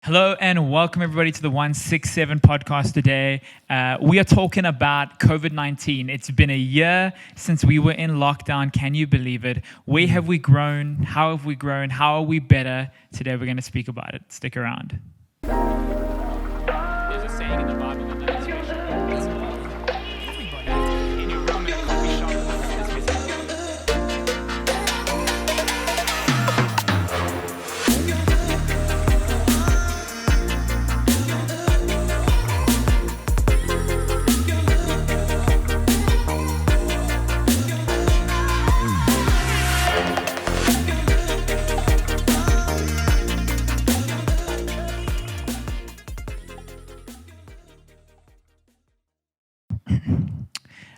Hello and welcome everybody to the 167 podcast today. We are talking about COVID-19. It's been a year since we were in lockdown. Can you believe it? Where have we grown? How have we grown? How are we better? Today we're going to speak about it. Stick around. There's a saying in the Bible that everybody in your room in a coffee shop.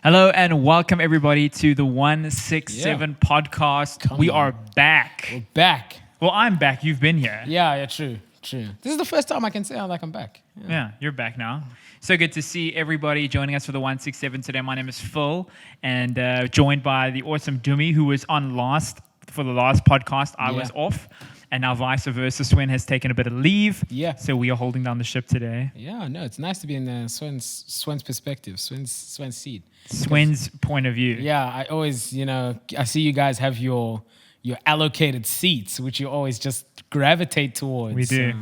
Hello and welcome everybody to the 167 podcast. We are back. We're back. Well, I'm back. You've been here. Yeah, true. This is the first time I can say I'm back. Yeah, you're back now. So good to see everybody joining us for the 167 today. My name is Phil and joined by the awesome Dumi who was on for the last podcast. I was off. And now vice versa, Swen has taken a bit of leave. Yeah. So we are holding down the ship today. Yeah, no, it's nice to be in Swen's perspective, Swen's seat. Swen's point of view. Yeah, I always, I see you guys have your allocated seats, which you always just gravitate towards. We do.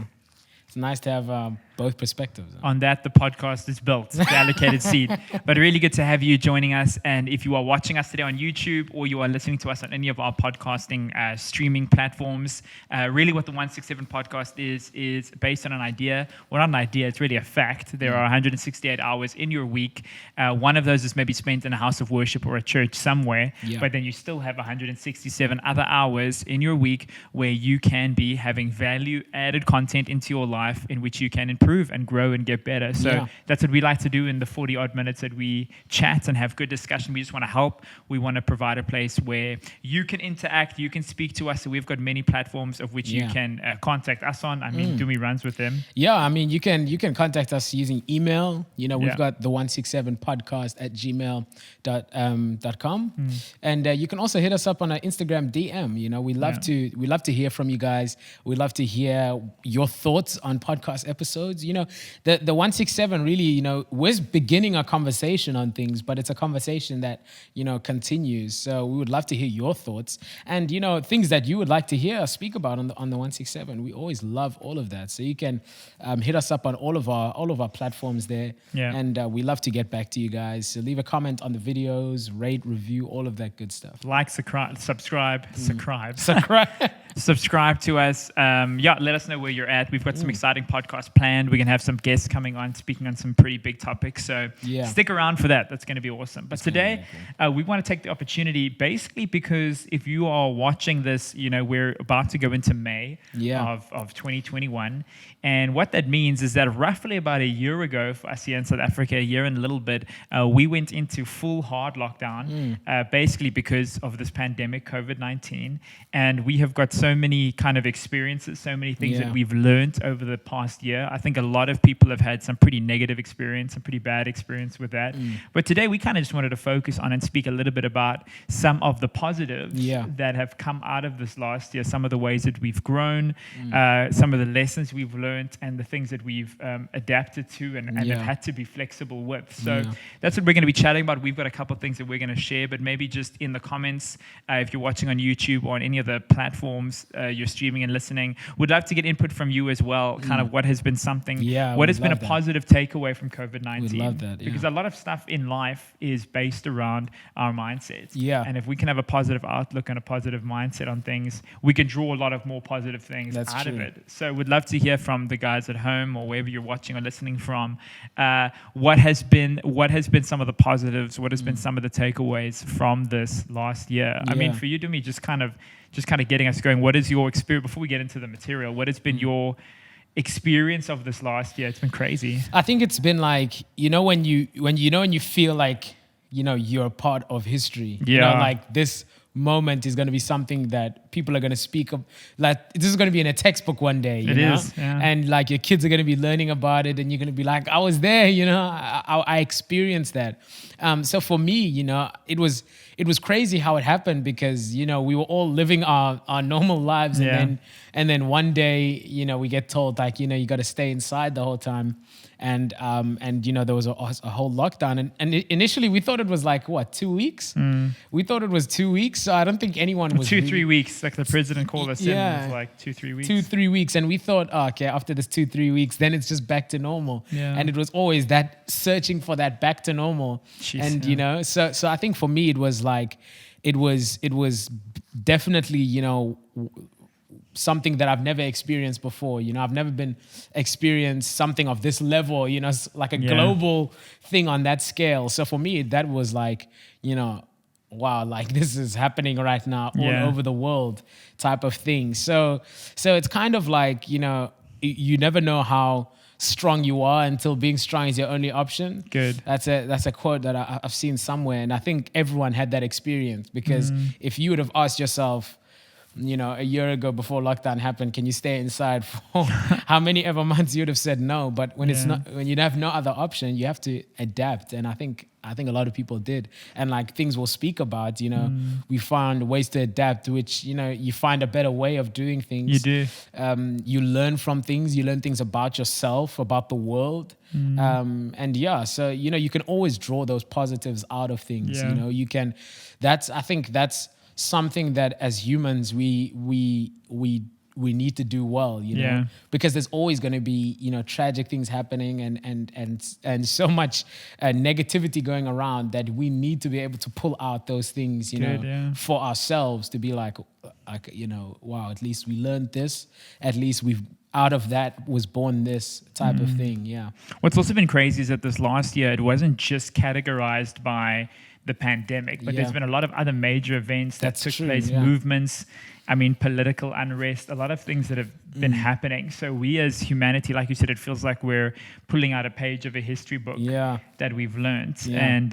It's nice to have both perspectives. On that, the podcast is built, the allocated seat. But really good to have you joining us. And if you are watching us today on YouTube or you are listening to us on any of our podcasting streaming platforms, really what the 167 podcast is based on an idea. Well, not an idea, it's really a fact. There are 168 hours in your week. One of those is maybe spent in a house of worship or a church somewhere. Yeah. But then you still have 167 other hours in your week where you can be having value-added content into your life in which you can improve and grow and get better. So that's what we like to do in the 40-odd minutes that we chat and have good discussion. We just want to help. We want to provide a place where you can interact, you can speak to us. So we've got many platforms of which you can contact us on. I mean, Dumi runs with them. Yeah, I mean, you can contact us using email. We've got the 167podcast at gmail.com. And you can also hit us up on our Instagram DM. We love to hear from you guys. We love to hear your thoughts on podcast episodes. The 167 really, we're beginning a conversation on things, but it's a conversation that, continues. So we would love to hear your thoughts and, things that you would like to hear us speak about on the 167. We always love all of that. So you can hit us up on all of our platforms there. Yeah. And we love to get back to you guys. So leave a comment on the videos, rate, review, all of that good stuff. Like, subscribe to us. Let us know where you're at. We've got some exciting podcasts planned. We're going to have some guests coming on, speaking on some pretty big topics. So stick around for that. That's going to be awesome. But today, we want to take the opportunity, basically because if you are watching this, we're about to go into May of 2021. And what that means is that roughly about a year ago, for us here in South Africa, a year and a little bit, we went into full hard lockdown, basically because of this pandemic, COVID-19. And we have got so many kind of experiences, so many things that we've learned over the past year. I think a lot of people have had some pretty negative experience, some pretty bad experience with that. But today we kind of just wanted to focus on and speak a little bit about some of the positives that have come out of this last year, some of the ways that we've grown, some of the lessons we've learned, and the things that we've adapted to and have had to be flexible with. So that's what we're going to be chatting about. We've got a couple of things that we're going to share, but maybe just in the comments, if you're watching on YouTube or on any of the platforms you're streaming and listening, we'd love to get input from you as well, kind of what has been something, what has been a positive takeaway from COVID-19. We'd love that, because a lot of stuff in life is based around our mindsets. Yeah. And if we can have a positive outlook and a positive mindset on things, we can draw a lot of more positive things out of it. So we'd love to hear from the guys at home or wherever you're watching or listening from, what has been some of the positives, what has been some of the takeaways from this last year. I mean, for you, Dumi, just kind of getting us going, what is your experience, before we get into the material, what has been your experience of this last year? It's been crazy. I think it's been like, when you feel like, you're a part of history, like this moment is going to be something that people are going to speak of, like, this is going to be in a textbook one day, you It know? is, yeah. And like your kids are going to be learning about it, and you're going to be like, I was there, you know, I experienced that. So for me, you know, it was crazy how it happened, because, you know, we were all living our normal lives, and then one day, you know, we get told, like, you know, you got to stay inside the whole time. And you know, there was a whole lockdown, and initially we thought it was like, what, 2 weeks? We thought it was 2 weeks, so I don't think anyone was 3 weeks, like the president called us in. It was like 2-3 weeks. 2-3 weeks, and we thought, oh, okay, after this 2-3 weeks, then it's just back to normal. And it was always that searching for that back to normal. You know, so I think for me it was like, it was definitely, you know, something that I've never experienced before. You know, I've never experienced something of this level, you know, like a global thing on that scale. So for me, that was like, you know, wow, like this is happening right now all over the world type of thing. So it's kind of like, you know, you never know how strong you are until being strong is your only option. Good. That's a quote that I've seen somewhere. And I think everyone had that experience, because if you would have asked yourself, you know, a year ago before lockdown happened, can you stay inside for how many ever months, you would have said no. But when it's not, when you have no other option, you have to adapt. And I think a lot of people did. And like things we'll speak about, you know, we found ways to adapt, which, you know, you find a better way of doing things. You do. You learn from things. You learn things about yourself, about the world. So, you know, you can always draw those positives out of things. You know, you can, I think that's something that as humans we need to do well, you know, because there's always going to be, you know, tragic things happening and so much negativity going around, that we need to be able to pull out those things, you know, for ourselves, to be like, you know, wow, at least we learned this, at least we've out of that was born this type of thing. What's also been crazy is that this last year, it wasn't just categorized by the pandemic, but there's been a lot of other major events that took place, movements, I mean, political unrest, a lot of things that have been happening. So we as humanity, like you said, it feels like we're pulling out a page of a history book that we've learned and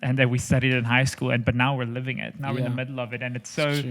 that we studied in high school, but now we're living it. Now we're in the middle of it, and it's so...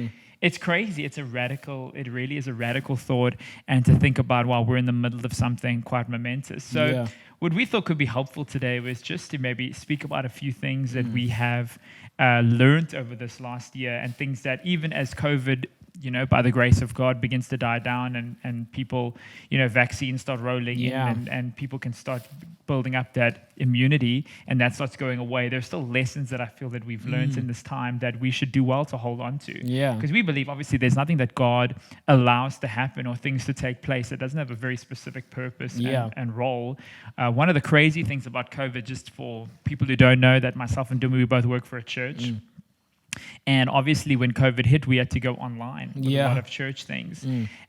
It's crazy. It really is a radical thought. And to think about, while we're in the middle of something quite momentous. So what we thought could be helpful today was just to maybe speak about a few things that we have learned over this last year, and things that even as COVID, you know, by the grace of God, begins to die down, and people, you know, vaccines start rolling in, and people can start building up that immunity, and that starts going away. There's still lessons that I feel that we've learned in this time that we should do well to hold on to. Because we believe, obviously, there's nothing that God allows to happen or things to take place that doesn't have a very specific purpose and role. One of the crazy things about COVID, just for people who don't know, that myself and Dumi, we both work for a church. And obviously, when COVID hit, we had to go online with a lot of church things.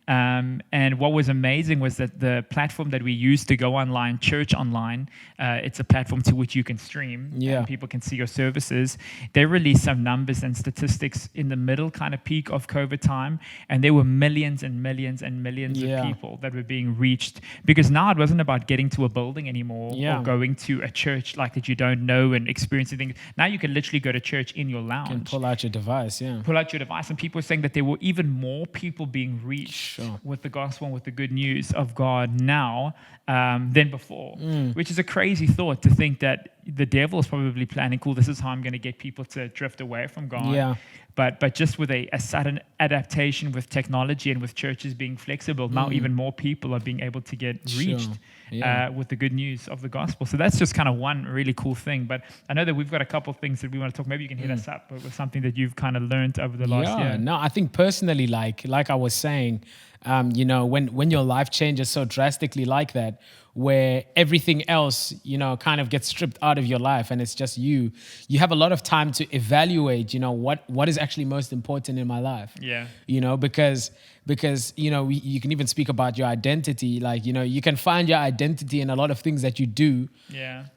And what was amazing was that the platform that we used to go online, Church Online, it's a platform to which you can stream and people can see your services. They released some numbers and statistics in the middle kind of peak of COVID time, and there were millions and millions and millions of people that were being reached, because now it wasn't about getting to a building anymore or going to a church like that you don't know and experiencing things. Now you can literally go to church in your lounge. And pull out your device, Pull out your device, and people are saying that there were even more people being reached with the gospel and with the good news of God now than before, which is a crazy thought, to think that the devil is probably planning, cool, this is how I'm going to get people to drift away from God. But just with a sudden adaptation with technology and with churches being flexible, now even more people are being able to get reached with the good news of the gospel. So that's just kind of one really cool thing. But I know that we've got a couple of things that we want to talk. Maybe you can hit us up with something that you've kind of learned over the last year. No, I think personally, like I was saying, you know, when your life changes so drastically like that, where everything else, you know, kind of gets stripped out of your life and it's just you have a lot of time to evaluate, you know, what is actually most important in my life. You know, because you know, you can even speak about your identity. Like, you know, you can find your identity in a lot of things that you do.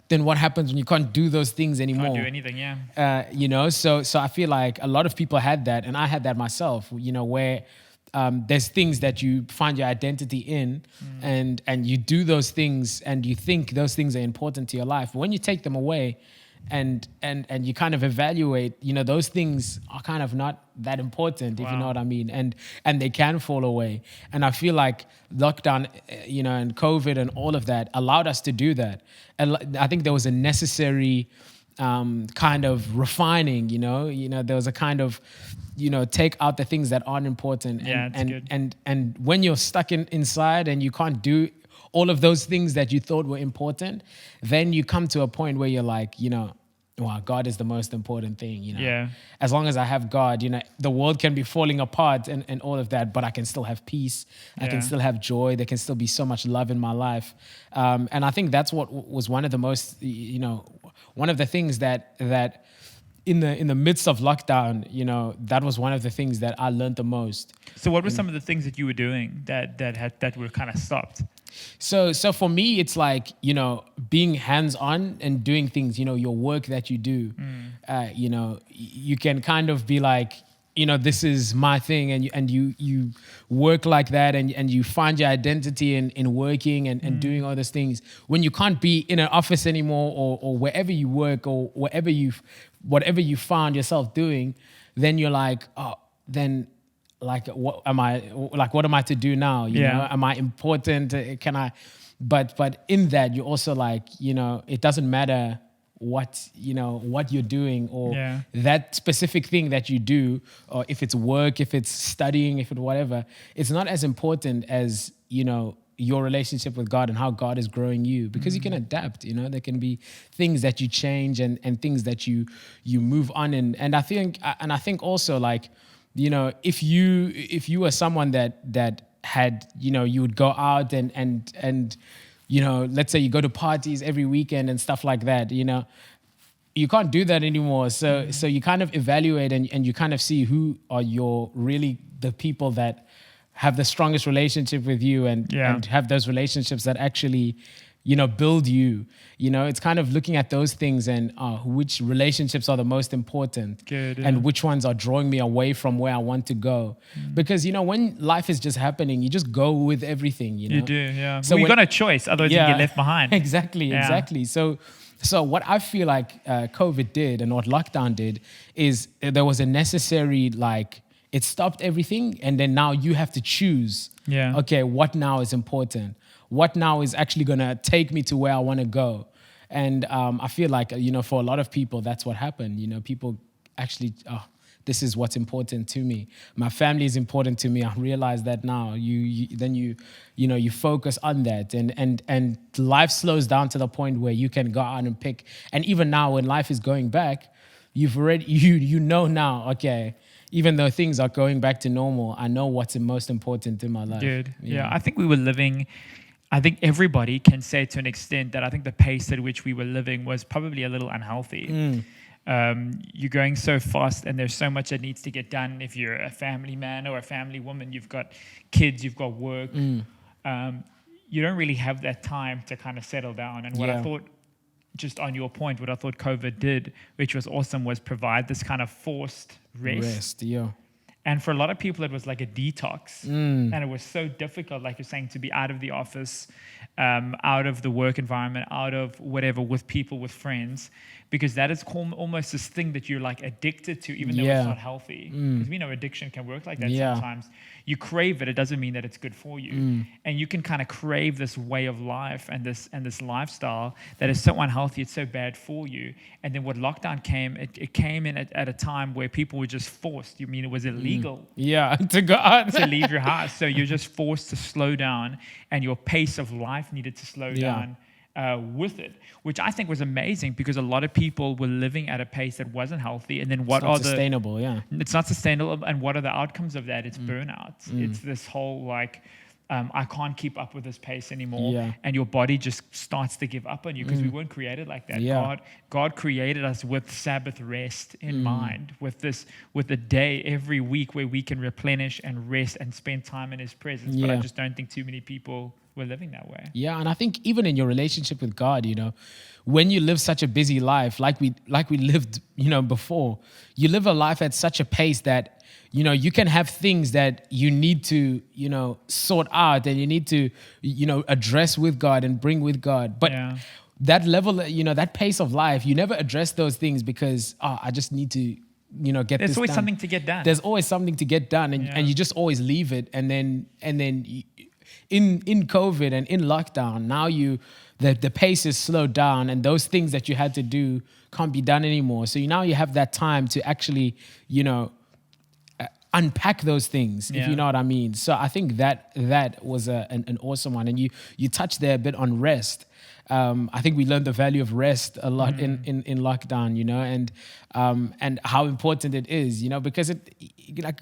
Then what happens when you can't do those things anymore? Can't do anything, you know, so I feel like a lot of people had that, and I had that myself, you know, where there's things that you find your identity in, and you do those things and you think those things are important to your life. When you take them away, and you kind of evaluate, those things are kind of not that important, if you know what I mean, and they can fall away. And I feel like lockdown, and COVID and all of that allowed us to do that. And I think there was a necessary kind of refining, there was a kind of, take out the things that aren't important. And when you're stuck inside and you can't do all of those things that you thought were important, then you come to a point where you're like, wow, God is the most important thing, Yeah. As long as I have God, the world can be falling apart and all of that, but I can still have peace. I can still have joy. There can still be so much love in my life. And I think that's what was one of the most, one of the things that in the midst of lockdown, that was one of the things that I learned the most. So what were some of the things that you were doing that were kind of stopped? So for me, it's like, being hands-on and doing things, your work that you do, you can kind of be like, this is my thing, and you work like that, and you find your identity in working and doing all those things. When you can't be in an office anymore, or wherever you work, or whatever you found yourself doing, then you're like, oh, then like, what am I to do now? You know, am I important? Can I? But in that, you're also like, it doesn't matter what you're doing, or that specific thing that you do, or if it's work, if it's studying, if it's whatever, it's not as important as, your relationship with God and how God is growing you, because you can adapt, there can be things that you change and things that you move on in. And I think also, like, if you were someone that had, you would go out and let's say you go to parties every weekend and stuff like that, you can't do that anymore. So you kind of evaluate and you kind of see who are really the people that have the strongest relationship with you and have those relationships that actually, build you. It's kind of looking at those things and which relationships are the most important. Good, and which ones are drawing me away from where I want to go. Because, when life is just happening, you just go with everything, You do, yeah. So you got a choice, otherwise you get left behind. Exactly. So what I feel like COVID did and what lockdown did is there was a necessary, like, it stopped everything, and then now you have to choose. Yeah. Okay, what now is important? What now is actually gonna take me to where I want to go? And I feel like for a lot of people, that's what happened. People actually, this is what's important to me. My family is important to me. I realize that now. You focus on that, and life slows down to the point where you can go out and pick. And even now, when life is going back, you've already now. Okay. Even though things are going back to normal, I know what's the most important in my life. Good. Yeah. I think I think everybody can say to an extent that I think the pace at which we were living was probably a little unhealthy. You're going so fast, and there's so much that needs to get done. If you're a family man or a family woman, you've got kids, you've got work. You don't really have that time to kind of settle down. And what I thought, just on your point, what I thought COVID did, which was awesome, was provide this kind of forced rest. And for a lot of people, it was like a detox. And it was so difficult, like you're saying, to be out of the office, out of the work environment, out of whatever, with people, with friends, because that is almost this thing that you're like addicted to, even though it's not healthy. Because we know addiction can work like that sometimes. You crave it. It doesn't mean that it's good for you. And you can kind of crave this way of life and this lifestyle that is so unhealthy. It's so bad for you. And then what lockdown came, it came in at a time where people were just forced. You mean it was illegal? To go out. To leave your house. So you're just forced to slow down, and your pace of life needed to slow down with it, which I think was amazing, because a lot of people were living at a pace that wasn't healthy. And then it's not sustainable, it's not sustainable. And what are the outcomes of that? It's burnout. It's this whole like, I can't keep up with this pace anymore. And your body just starts to give up on you, because we weren't created like that. God created us with Sabbath rest in mind, with a day every week where we can replenish and rest and spend time in His presence. But I just don't think too many people were living that way. Yeah, and I think even in your relationship with God, when you live such a busy life, like we lived, before, you live a life at such a pace that, you can have things that you need to, sort out, and you need to, address with God and bring with God. But that level, that pace of life, you never address those things because I just need to, get There's this always done. something to get done. There's always something to get done, and you just always leave it, and then in COVID and in lockdown, now the pace is slowed down, and those things that you had to do can't be done anymore. So now you have that time to actually, unpack those things, if you know what I mean. So I think that was an awesome one, and you touched there a bit on rest. I think we learned the value of rest a lot in lockdown, and how important it is, because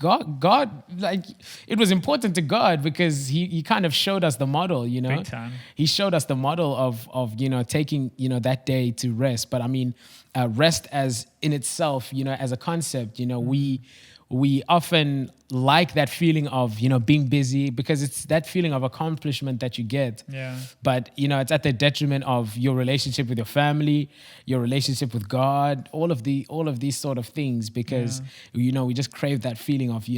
God, like it was important to God because he kind of showed us the model, Big time. He showed us the model of taking that day to rest. But I mean, rest as in itself, as a concept, we often like that feeling of, being busy because it's that feeling of accomplishment that you get. Yeah. But, it's at the detriment of your relationship with your family, your relationship with God, all of these sort of things because, we just crave that feeling of,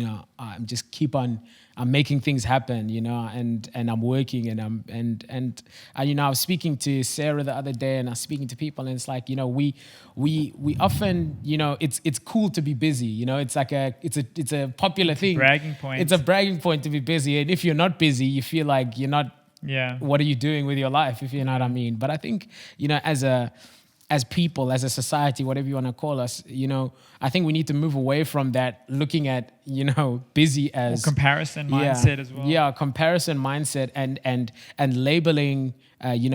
I'm making things happen, and I'm working and I was speaking to Sarah the other day and I was speaking to people and it's like, we often, it's cool to be busy, it's like it's a popular thing. Bragging point. It's a bragging point to be busy. And if you're not busy, you feel like you're not, what are you doing with your life, if you know what I mean? But I think, as people, as a society, whatever you want to call us, I think we need to move away from that, looking at, busy as comparison mindset as well. Yeah, comparison mindset and labeling,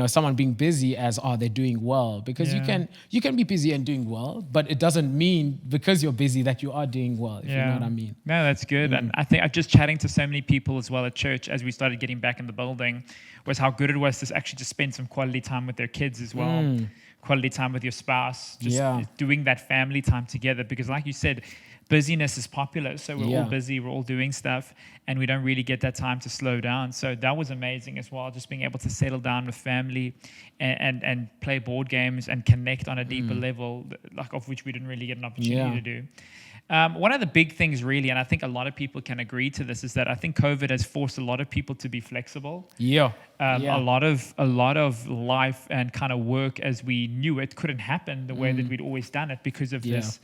someone being busy as, they're doing well. Because you can be busy and doing well, but it doesn't mean because you're busy that you are doing well, if you know what I mean. No, that's good. And I think I'm just chatting to so many people as well at church as we started getting back in the building was how good it was to actually just spend some quality time with their kids as well. Quality time with your spouse, just doing that family time together. Because like you said, busyness is popular. So we're all busy, we're all doing stuff, and we don't really get that time to slow down. So that was amazing as well, just being able to settle down with family and play board games and connect on a deeper level, like of which we didn't really get an opportunity to do. One of the big things really, and I think a lot of people can agree to this, is that I think COVID has forced a lot of people to be flexible. A lot of life and kind of work as we knew it couldn't happen the way that we'd always done it because of this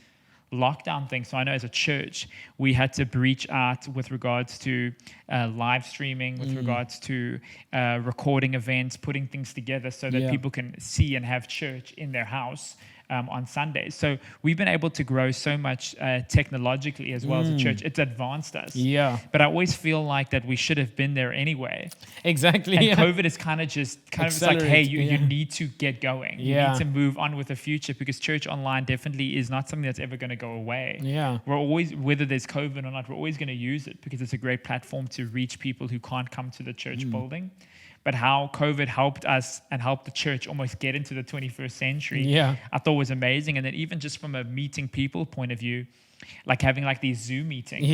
lockdown thing. So I know as a church, we had to reach out with regards to live streaming, with regards to recording events, putting things together so that people can see and have church in their house on Sundays. So we've been able to grow so much technologically as well as a church. It's advanced us. But I always feel like that we should have been there anyway. Exactly. And COVID is kind of like, hey, you need to get going. You need to move on with the future because church online definitely is not something that's ever going to go away. We're always, whether there's COVID or not, we're always going to use it because it's a great platform to reach people who can't come to the church building. But how COVID helped us and helped the church almost get into the 21st century, I thought was amazing. And then even just from a meeting people point of view, like having like these Zoom meetings.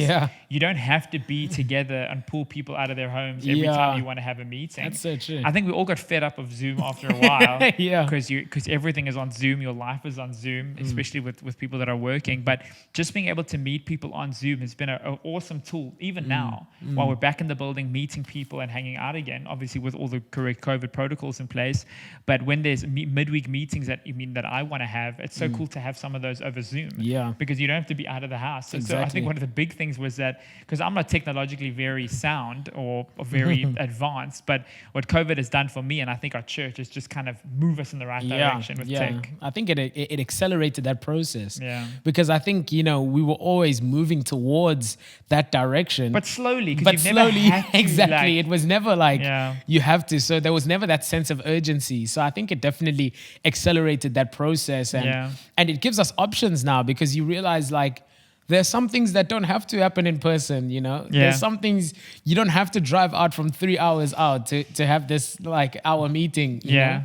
You don't have to be together and pull people out of their homes every time you want to have a meeting. That's so true. I think we all got fed up of Zoom after a while. Because everything is on Zoom. Your life is on Zoom, especially with people that are working. But just being able to meet people on Zoom has been an awesome tool, even now, while we're back in the building, meeting people and hanging out again, obviously with all the correct COVID protocols in place. But when there's midweek meetings that I want to have, it's so cool to have some of those over Zoom. Because you don't have to be out of the house. So I think one of the big things was that, because I'm not technologically very sound or very advanced, but what COVID has done for me, and I think our church, is just kind of move us in the right direction with tech. I think it accelerated that process. Because I think, we were always moving towards that direction. But slowly, because you've never had to, exactly. It was never like you have to. So there was never that sense of urgency. So I think it definitely accelerated that process. And it gives us options now because you realize like, there's some things that don't have to happen in person, There's some things you don't have to drive out from 3 hours out to have this like hour meeting, you know?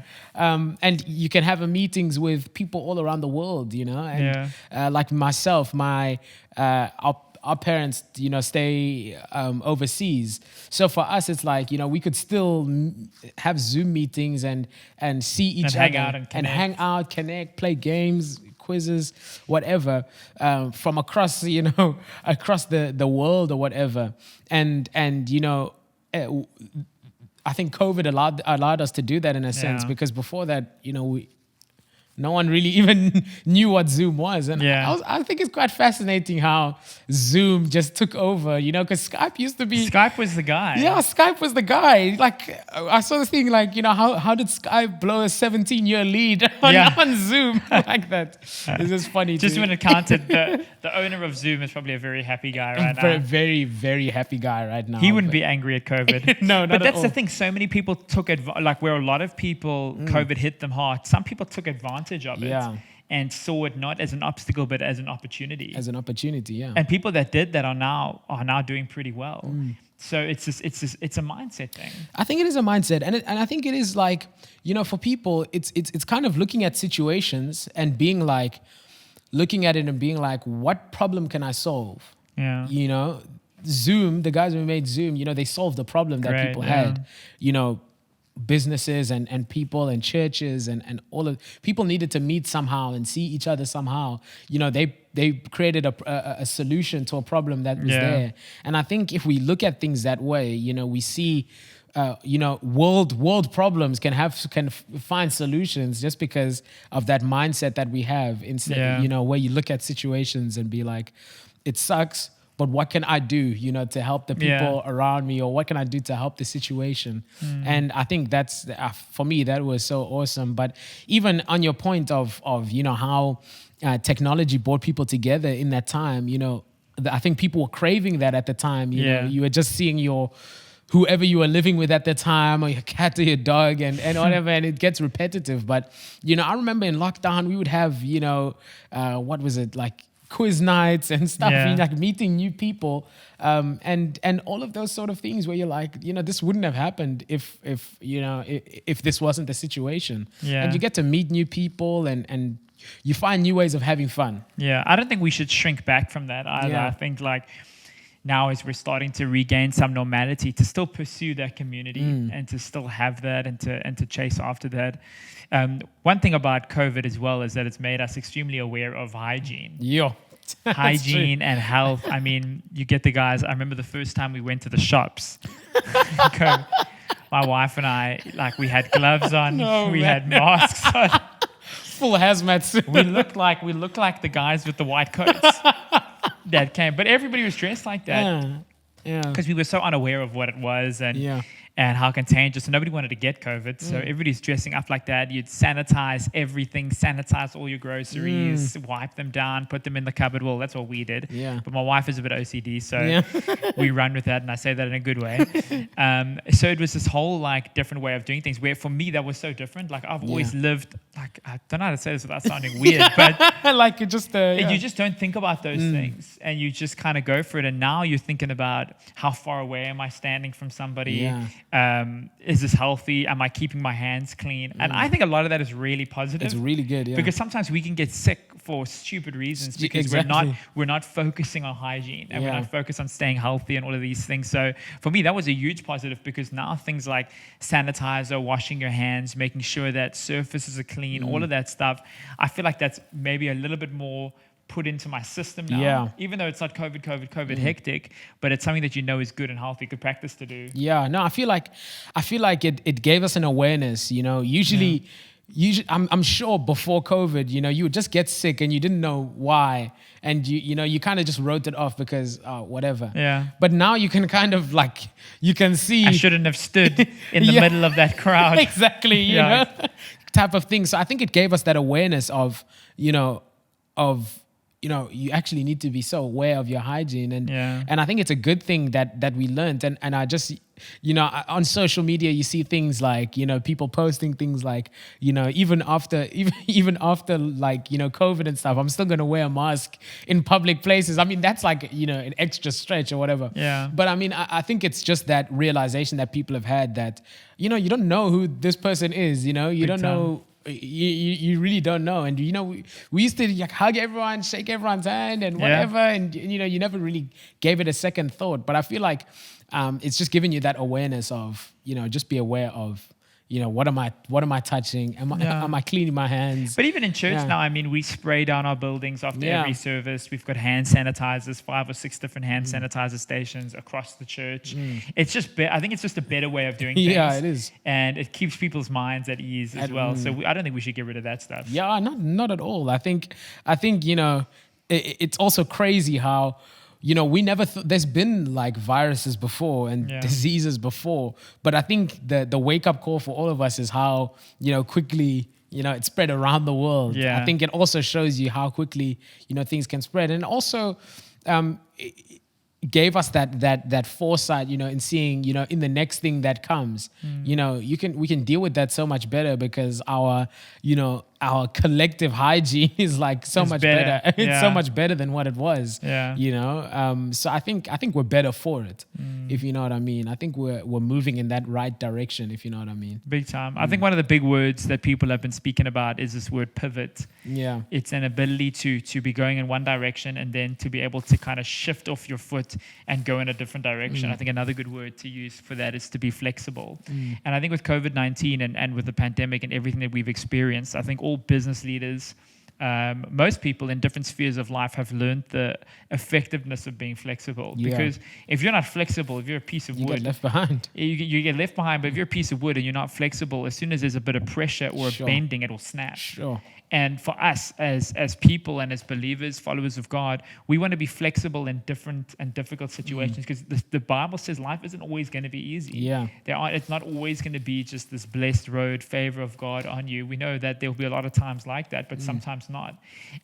And you can have meetings with people all around the world, And like myself, our parents, stay overseas. So for us, it's like, we could still have Zoom meetings and see each other and hang out, connect, play games, quizzes, whatever, from across, across the world or whatever. And I think COVID allowed us to do that in a sense, because before that, no one really even knew what Zoom was. And I think it's quite fascinating how Zoom just took over, because Skype used to be... Skype was the guy. Yeah, Skype was the guy. Like, I saw this thing like, how did Skype blow a 17-year lead on Zoom like that? It's just funny. Just when it counted, the owner of Zoom is probably a very happy guy right now. Very, very, very happy guy right now. He wouldn't be angry at COVID. No, not But that's at all. the thing. So many people took like where a lot of people, COVID hit them hard. Some people took advantage of it and saw it not as an obstacle but as an opportunity. As an opportunity, yeah. And people that did that are now doing pretty well. So it's a mindset thing. I think it is a mindset, and I think it is like, for people, it's kind of looking at situations and being like, looking at it and being like, what problem can I solve? Yeah. Zoom, the guys who made Zoom, they solved the problem that people had. Businesses and people and churches and all of people needed to meet somehow and see each other somehow. They created a solution to a problem that was there. And I think if we look at things that way, we see world problems can find solutions just because of that mindset that we have. Instead, where you look at situations and be like, it sucks, but what can I do, to help the people around me, or what can I do to help the situation? And I think that's, for me, that was so awesome. But even on your point of how technology brought people together in that time, I think people were craving that at the time. You were just seeing whoever you were living with at the time, or your cat or your dog and whatever, and it gets repetitive. But, I remember in lockdown, we would have, what was it, like, quiz nights and stuff, like meeting new people, and all of those sort of things where you're like, this wouldn't have happened if this wasn't the situation. And you get to meet new people and you find new ways of having fun. I don't think we should shrink back from that either. I think like now as we're starting to regain some normality, to still pursue that community and to still have that and to chase after that. One thing about COVID as well is that it's made us extremely aware of hygiene. Hygiene and health. I mean, you get the guys. I remember the first time we went to the shops. My wife and I, like, we had gloves on, had masks on, full hazmat suit. We looked like the guys with the white coats that came. But everybody was dressed like that. Because we were so unaware of what it was and how contagious. And nobody wanted to get COVID. So everybody's dressing up like that. You'd sanitize everything, sanitize all your groceries, wipe them down, put them in the cupboard. Well, that's what we did. But my wife is a bit OCD, so we run with that. And I say that in a good way. So it was this whole like different way of doing things where for me that was so different. Like I've always lived, like, I don't know how to say this without sounding weird, but like you just don't think about those things and you just kind of go for it. And now you're thinking about how far away am I standing from somebody? Is this healthy? Am I keeping my hands clean? And I think a lot of that is really positive. It's really good, because sometimes we can get sick for stupid reasons because we're not focusing on hygiene and we're not focused on staying healthy and all of these things. So for me, that was a huge positive because now things like sanitizer, washing your hands, making sure that surfaces are clean, all of that stuff, I feel like that's maybe a little bit more put into my system now, even though it's not COVID hectic, but it's something that is good and healthy, good practice to do. I feel like it gave us an awareness. Usually I'm sure before COVID, you would just get sick and you didn't know why, and you kind of just wrote it off because whatever. But now you can kind of like you can see I shouldn't have stood in the middle of that crowd. Exactly, you know, type of thing. So I think it gave us that awareness of you actually need to be so aware of your hygiene. And I think it's a good thing that we learned. And I just, on social media, you see things like, people posting things like, even after like, COVID and stuff, I'm still going to wear a mask in public places. I mean, that's like, an extra stretch or whatever. But I mean, I think it's just that realization that people have had that, you don't know who this person is, you don't know. You really don't know. And, we used to like hug everyone, shake everyone's hand and whatever. And, you never really gave it a second thought. But I feel like it's just giving you that awareness of, just be aware of, what am I touching? Am I cleaning my hands? But even in church now, I mean, we spray down our buildings after every service. We've got hand sanitizers, 5 or 6 different hand sanitizer stations across the church. It's just, I think it's just a better way of doing things. Yeah, it is. And it keeps people's minds at ease as well. So I don't think we should get rid of that stuff. Yeah, not at all. I think it's also crazy how, we never there's been like viruses before and diseases before, but I think the wake up call for all of us is how, quickly, it spread around the world. Yeah. I think it also shows you how quickly, things can spread. And also, it gave us that foresight, in seeing, in the next thing that comes, we can deal with that so much better because our collective hygiene is like so much better. It's so much better than what it was. So I think we're better for it, if you know what I mean. I think we're moving in that right direction, if you know what I mean. Big time. I think one of the big words that people have been speaking about is this word pivot. Yeah. It's an ability to be going in one direction and then to be able to kind of shift off your foot and go in a different direction. I think another good word to use for that is to be flexible. And I think with COVID-19 and with the pandemic and everything that we've experienced, I think all business leaders, most people in different spheres of life have learned the effectiveness of being flexible. Because if you're not flexible, if you're a piece of wood, you get left behind. You get left behind. But if you're a piece of wood and you're not flexible, as soon as there's a bit of pressure or a bending, it will snap. Sure. And for us as people and as believers, followers of God, we want to be flexible in different and difficult situations because the Bible says life isn't always going to be easy. Yeah. It's not always going to be just this blessed road, favor of God on you. We know that there will be a lot of times like that, but sometimes not.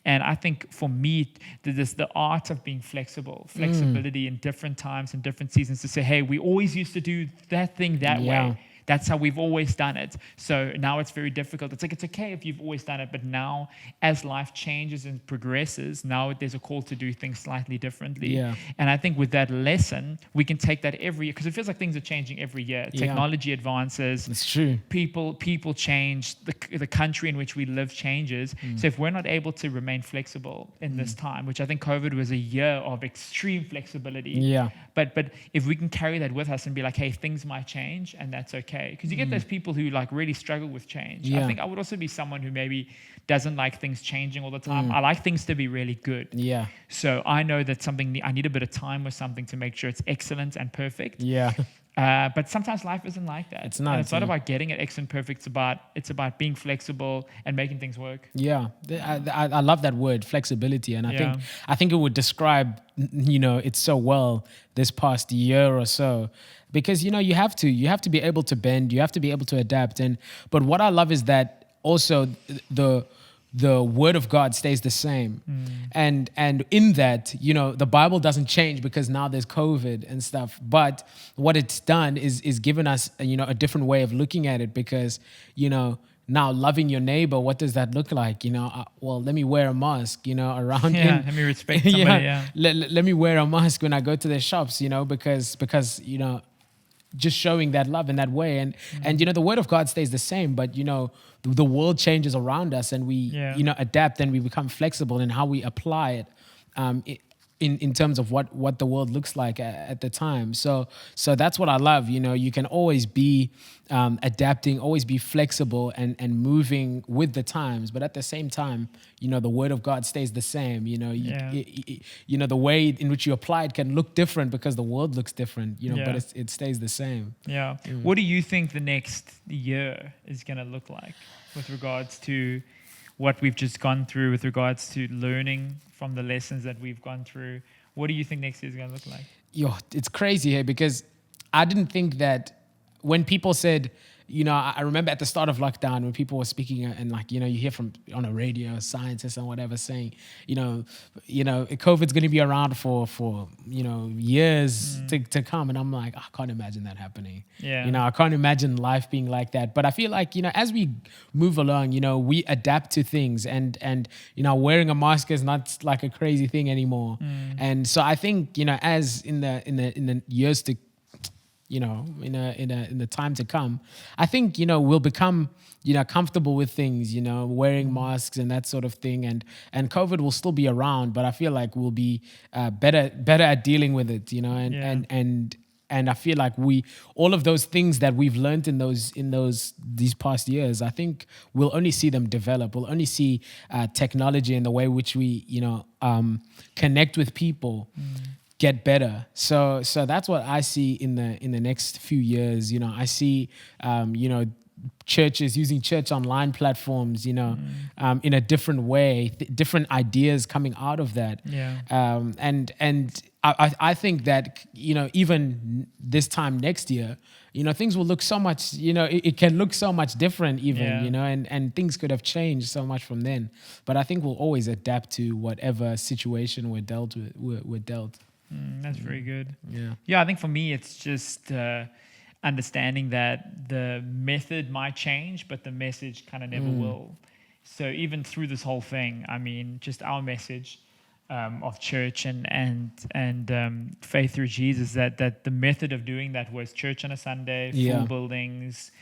And I think for me, the art of being flexibility in different times and different seasons to say, hey, we always used to do that thing that way. That's how we've always done it. So now it's very difficult. It's like, it's okay if you've always done it, but now as life changes and progresses, now there's a call to do things slightly differently. Yeah. And I think with that lesson, we can take that every year, because it feels like things are changing every year. Technology advances. It's true. People change. The country in which we live changes. So if we're not able to remain flexible in this time, which I think COVID was a year of extreme flexibility. Yeah. But if we can carry that with us and be like, hey, things might change and that's okay. Because you get those people who like really struggle with change. I think I would also be someone who maybe doesn't like things changing all the time. I like things to be really good. Yeah. So I know that I need a bit of time with something to make sure it's excellent and perfect. Yeah. But sometimes life isn't like that. It's not. And it's not about getting it excellent perfect. It's about being flexible and making things work. Yeah, I love that word, flexibility, and I think it would describe it so well this past year or so, because you have to be able to bend, you have to be able to adapt, but what I love is that also the word of God stays the same. And in that, the Bible doesn't change because now there's COVID and stuff. But what it's done is given us, a different way of looking at it, because, now loving your neighbor, what does that look like? Well, let me wear a mask, around. Yeah, let me respect somebody, Let me wear a mask when I go to their shops, because just showing that love in that way. And the word of God stays the same, but the world changes around us, and we adapt, and we become flexible in how we apply it in terms of what the world looks like at the time. So that's what I love. You can always be adapting, always be flexible and moving with the times, but at the same time, the word of God stays the same. The way in which you apply it can look different because the world looks different, but it stays the same. Yeah. What do you think the next year is going to look like with regards to what we've just gone through, with regards to learning from the lessons that we've gone through? What do you think next year is going to look like? It's crazy here, because I didn't think that when people said, I remember at the start of lockdown when people were speaking, and you hear from on a radio, scientists and whatever saying, COVID's going to be around for years to come, and I'm like, I can't imagine that happening. I can't imagine life being like that. But I feel like as we move along, we adapt to things, and wearing a mask is not like a crazy thing anymore. And so I think as in the years to in the time to come, I think we'll become comfortable with things, wearing masks and that sort of thing, and COVID will still be around, but I feel like we'll be better at dealing with it, and I feel like all of those things that we've learned in these past years, I think we'll only see them develop. We'll only see technology and the way which we, connect with people get better. So that's what I see in the next few years. I see, churches using church online platforms, in a different way, different ideas coming out of that. Yeah. And I think that, even this time next year, things will look so much, it can look so much different even, and things could have changed so much from then. But I think we'll always adapt to whatever situation we're dealt with. We're dealt. That's very good. Yeah. Yeah, I think for me, it's just understanding that the method might change, but the message kind of never will. So even through this whole thing, I mean, just our message of church and faith through Jesus, that the method of doing that was church on a Sunday, full buildings,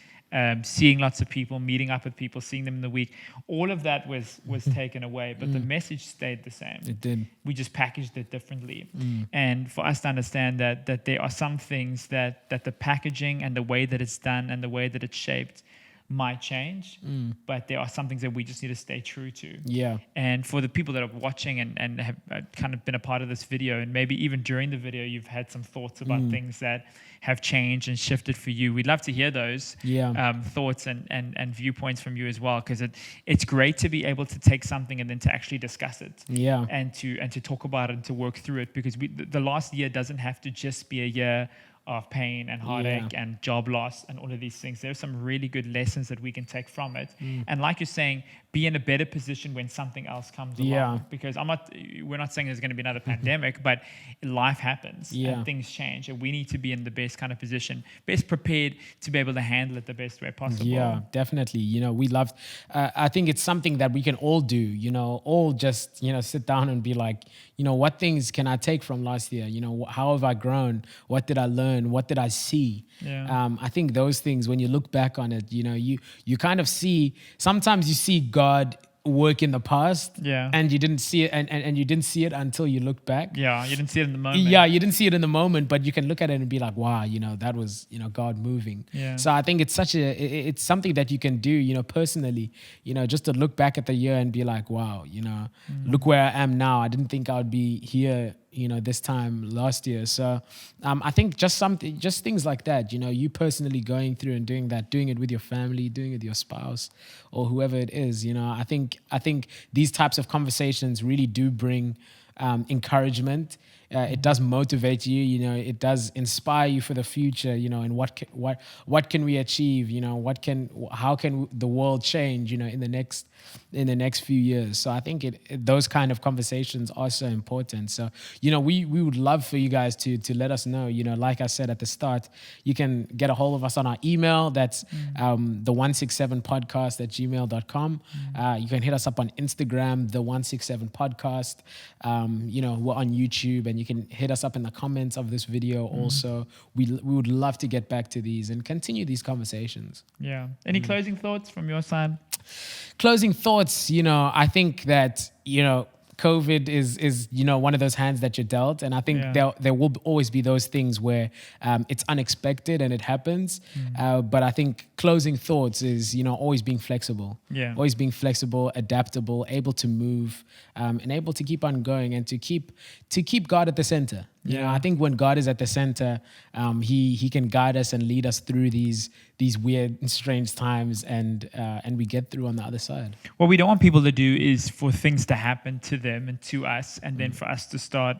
seeing lots of people, meeting up with people, seeing them in the week. All of that was taken away, but the message stayed the same. It did. We just packaged it differently. And for us to understand that there are some things that the packaging and the way that it's done and the way that it's shaped might change, but there are some things that we just need to stay true to. Yeah. And for the people that are watching and have kind of been a part of this video, and maybe even during the video you've had some thoughts about things that have changed and shifted for you, we'd love to hear those thoughts and viewpoints from you as well, because it's great to be able to take something and then to actually discuss it, and to talk about it and to work through it, because the last year doesn't have to just be a year of pain and heartache and job loss and all of these things. There's some really good lessons that we can take from it. And like you're saying, be in a better position when something else comes along. Because we're not saying there's going to be another pandemic, but life happens and things change. And we need to be in the best kind of position, best prepared to be able to handle it the best way possible. Yeah, definitely. We love, I think it's something that we can all do, all just, sit down and be like, what things can I take from last year? How have I grown? What did I learn? What did I see? Yeah. I think those things, when you look back on it, you kind of see, sometimes you see God work in the past, and you didn't see it, and you didn't see it until you looked back. Yeah, you didn't see it in the moment. Yeah, you didn't see it in the moment, but you can look at it and be like, wow, that was, God moving. Yeah. So I think it's it's something that you can do, personally, just to look back at the year and be like, wow, look where I am now. I didn't think I would be here, this time last year. So I think just things like that, you personally going through and doing that, doing it with your family, doing it with your spouse or whoever it is, I think these types of conversations really do bring encouragement. It does motivate you, it does inspire you for the future, and what can we achieve, how can the world change, in the next few years. So I think those kind of conversations are so important. So, we would love for you guys to let us know, like I said at the start, you can get a hold of us on our email. That's the 167podcast@gmail.com. You can hit us up on Instagram, the 167 podcast. We're on YouTube, and you can hit us up in the comments of this video. Also, we would love to get back to these and continue these conversations. Yeah. Any closing thoughts from your side? Closing thoughts, I think that, COVID is one of those hands that you're dealt, and I think there will always be those things where it's unexpected and it happens. But I think closing thoughts is always being flexible, always being flexible, adaptable, able to move, and able to keep on going and to keep God at the center. I think when God is at the center, he can guide us and lead us through these weird and strange times, and we get through on the other side. What we don't want people to do is for things to happen to them and to us, and then for us to start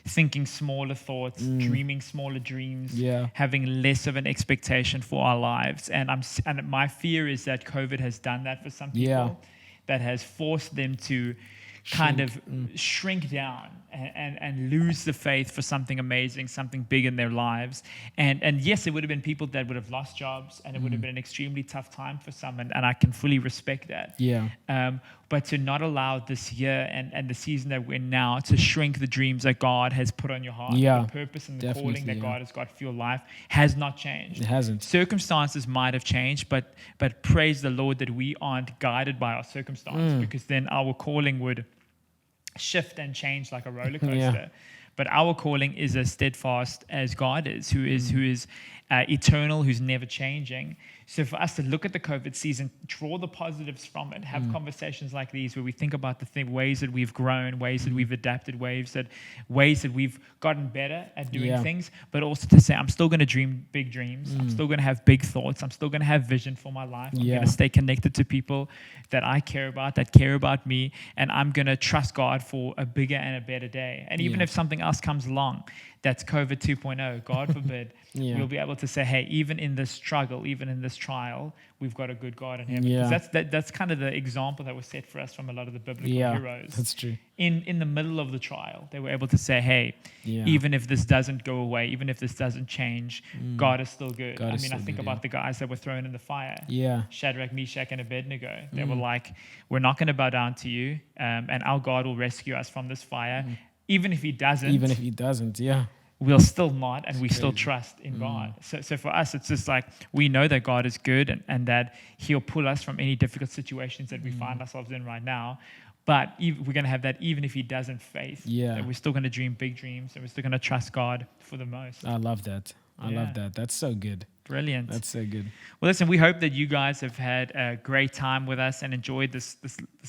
thinking smaller thoughts, dreaming smaller dreams, having less of an expectation for our lives. And my fear is that COVID has done that for some people, that has forced them to shrink down and lose the faith for something amazing, something big in their lives. And yes, it would have been people that would have lost jobs, and it would have been an extremely tough time for some, and I can fully respect that. But to not allow this year and the season that we're in now to shrink the dreams that God has put on your heart, the purpose and the calling that God has got for your life has not changed. It hasn't. Circumstances might have changed, but praise the Lord that we aren't guided by our circumstance, because then our calling would shift and change like a roller coaster. But our calling is as steadfast as God is, who is eternal, who's never changing. So for us to look at the COVID season, draw the positives from it, have conversations like these where we think about the ways that we've grown, ways that we've adapted, ways that we've gotten better at doing things, but also to say, I'm still going to dream big dreams. I'm still going to have big thoughts. I'm still going to have vision for my life. I'm going to stay connected to people that I care about, that care about me, and I'm going to trust God for a bigger and a better day. And even if something else comes along, that's COVID 2.0, God forbid, we'll be able to say, hey, even in this struggle, even in this trial, we've got a good God in heaven. Because that's kind of the example that was set for us from a lot of the biblical heroes. That's true. In the middle of the trial, they were able to say, hey, even if this doesn't go away, even if this doesn't change, God is still good. I think about the guys that were thrown in the fire. Shadrach, Meshach, and Abednego. They were like, we're not going to bow down to you, and our God will rescue us from this fire. Even if he doesn't, we'll still not, and we still trust in God. So for us, it's just like we know that God is good and that he'll pull us from any difficult situations that we find ourselves in right now. But we're going to have that even if he doesn't faith. That we're still going to dream big dreams, and we're still going to trust God for the most. I love that. I love that. That's so good. Brilliant. That's so good. Well, listen, we hope that you guys have had a great time with us and enjoyed this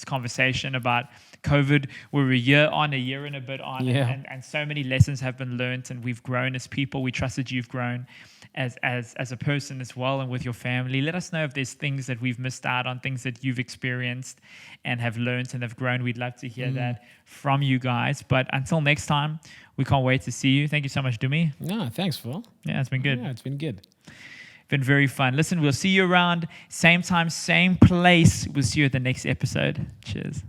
conversation about COVID. We're a year and a bit on, and so many lessons have been learned, and we've grown as people. We trust that you've grown as a person as well, and with your family. Let us know if there's things that we've missed out on, things that you've experienced and have learned and have grown. We'd love to hear that from you guys. But until next time, we can't wait to see you. Thank you so much, Dumi. No, thanks, Phil. Yeah, it's been good. Yeah, it's been good. Been very fun. Listen, we'll see you around, same time, same place. We'll see you at the next episode. Cheers.